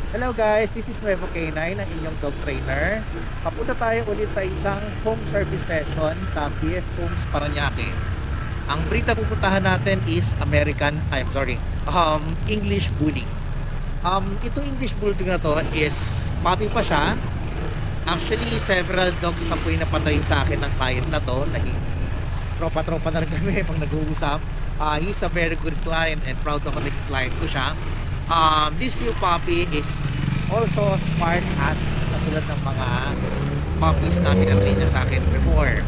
Hello guys, this is Nuevo K9, ang inyong dog trainer. Papunta tayo ulit sa isang home service session sa PF Homes Parañaque. Ang breed na pupuntahan natin is English Bully. Itong English Bully na to is puppy pa siya. Actually, several dogs na po yung napatayin sa akin ng client na to. Naging tropa-tropa na rin kami pag nag-uusap. He's a very good client and proud ako naging client ko siya. This new puppy is also smart as katulad ng mga puppies na pinamili niya sa akin before.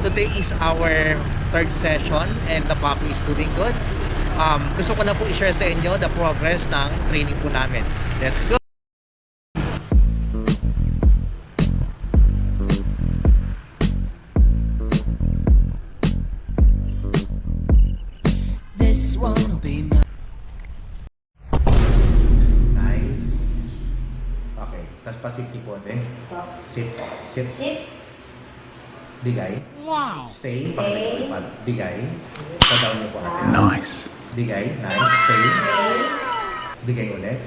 Today is our third session and the puppy is doing good. Gusto ko na po i-share sa inyo the progress ng training po namin. Let's go! This one will be my Nice. Okay. Tapos pasit po ate. Sit. Sit. Sit. Bigay. wow. Stay. Pakilipad. Bigay. Pa-down niyo po ate. Nice. Bigay. Nice. Stay. Bigay ulit.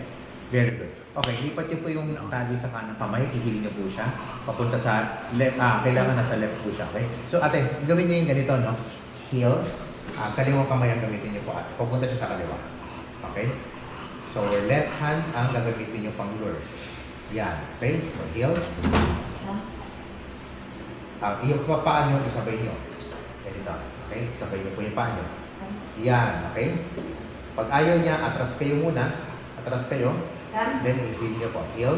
Very good. Okay. Lipat niyo po yung tali sa kanang kamay. I-heel niyo po siya. Papunta sa left. Kailangan nasa left po siya. Okay? So ate, gawin niyo yung ganito, no? Heel. Kaliwang kamay ang gamitin niyo po ate. Papunta siya sa kaliwa. Okay? So, left hand ang gagamitin niyo pang lure. Yan. Okay? So, heel. Yung paa nyo, isabay nyo. Ganito. Okay? Isabay nyo po yung paa nyo. Yan. Okay? Pag ayaw niya, atras kayo muna. Atras kayo. Then, i-heel nyo po. Heel.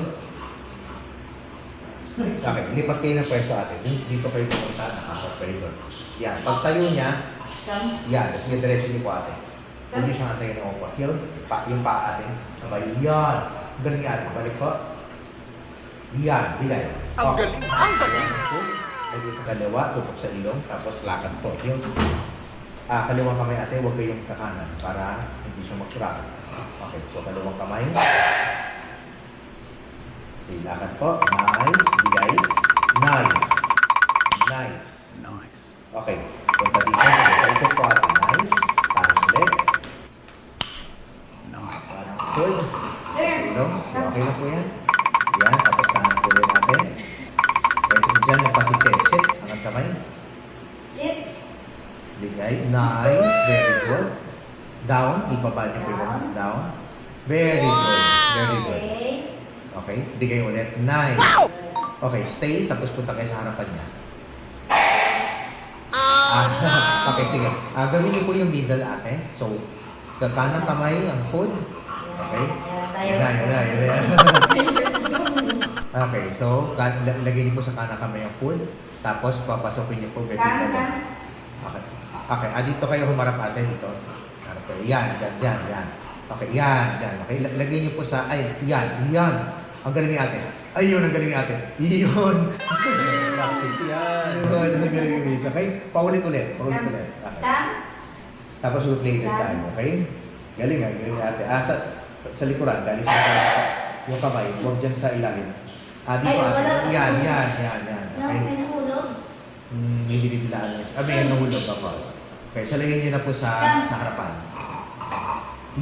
Okay. Lipat kayo ng pwesto ate. Dito kayo pumunta. Nakakot kayo doon. Yan. Pag tayo niya, yan. Tapos yung direction niyo po ate. Huwag niyo siyang antayin ng opo. Heel. Yung paa ate. Sabay. Yan. Galing ate. Balik po. Yan. Bigay. Ang galing! Ang galing! Pwede sa kaliwa, tutok sa ilong, tapos lakad po. Yung kaliwang kamay ate, huwag kayong kakanan para hindi siya mag-crack. Okay, so kaliwang kamay. Okay, lakad po. Nice. Bigay. Nice. Nice. Nice. Okay, punta dito. Ito po ate. Nice. Parang ulit. Nice. Parang good. Sa ilong. Okay na po yan. Yan, tapos kanan po rin natin. Pwede dyan, napasite. Sit. Angat kamay. Sit. Bigay. Nice. Very good. Down. Ibaba niyo po yung down. Very good. Very good. Stay. Okay. Bigay ulit. Nice. Okay. Stay. Tapos punta kayo sa harapan niya. Okay. Sige. Gawin niyo po yung middle ate. So, kakanang kamay ang food. Okay. Yan na. Okay. So, lagay niyo po sa kanang kamay ang food. Tapos, papasokin niyo po between the legs. Okay. Okay. Dito kayo humarap ate. Dito. Harap kayo. Yan. Yan. Okay. Yan. Okay. Lagay niyo po sa, yan. Ang galing ni ate. Ayun, ang galing ni ate. Yun. Practice yan. Yun, ang galing ni Miss. Okay? Paulit-ulit. Okay. Tapos we play din tayo. Okay? Galing ni ate. Sa likuran. Galing sa yung kamay. Huwag dyan sa ilalim. Dito ate. Yan. Okay? May nahulog. Hindi dilaan. May nahulog ako. Okay, so lagyan niyo na po sa harapan.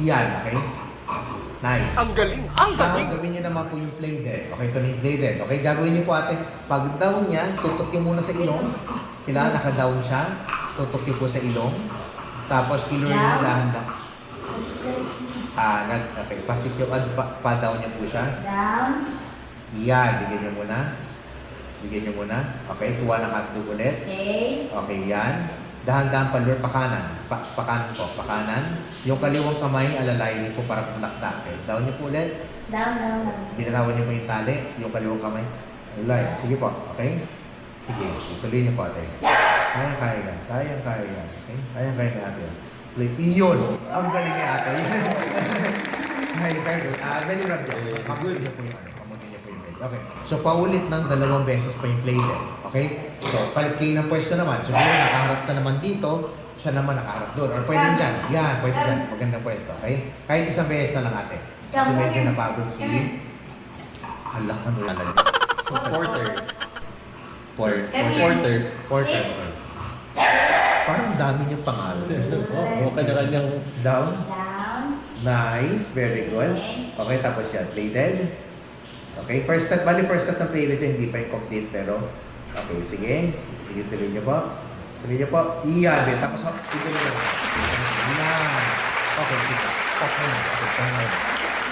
Yan, okay? Nice. Ang galing! Ang galing! Gawin niyo naman po yung play dead. Okay, ito na yung play dead. Okay, gagawin niyo po ate. Pag down niya, tutok niyo muna sa ilong. Kailangan naka-down siya. Tutok niyo po sa ilong. Tapos ilure niyo dahan-dahan. Okay, pasit yung pa-down niyo po siya. Down. Yan, bigyan niyo muna. Okay, kuha ng hotdog ulit. Stay. Okay, yan. Dahan-dahan pa-lure, pakanan. Pakanan po, pakanan. Yung kaliwang kamay, alalayin niyo po para pumlakda. Okay, down niyo po ulit. Down. Binarawan niyo po yung tali, yung kaliwang kamay. Alay, sige po, okay? Sige, tuloy niyo po ate. Kaya yan. Okay? Kaya natin. Play. Iyon! Ang galing ni ate. Very good. Very good. Pamutin niyo po yung play. Okay. So, paulit ng 2 beses pa yung play din. Okay? So, palit kayo ng pwesto naman. Siguro nakaharap ka naman dito, siya naman nakaharap doon. Or pwede dyan. Yan, pwede dyan. Magandang pwesto. Okay? Kahit isang beses na lang ate. Kasi medyo napagod si... Alam, ano lalagyan? Porter. Parang dami niyang pangalan. Oo, kanya-kanyang Down. Down. Nice. Very good. Okay, tapos yan. Plated. Okay, first step. Bali, first step ng plated yan. Hindi pa yung complete, pero... Okay, sige. Sige, tuloy niyo po. Tuloy niyo po. Iyan. Tapos, ito na. Yan. Okay, sige. Okay. Okay.